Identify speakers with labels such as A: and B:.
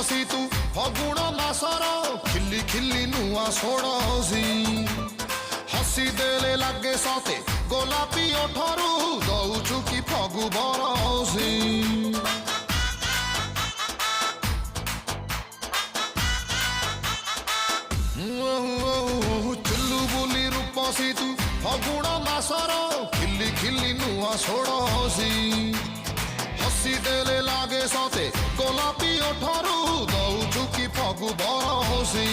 A: सी तू फगुण मासर खिली खिली नुआ सोड़सी हसी देले लागे सते गोलापी ओठरू दौचु कि फगु बरसी चुल्लू बुली रूपसी तू फगुण मासर खिली खिली नुआ सोड़सी हसी देले लागे सते गोलापी ओठरू दौचु कि फगु बरसी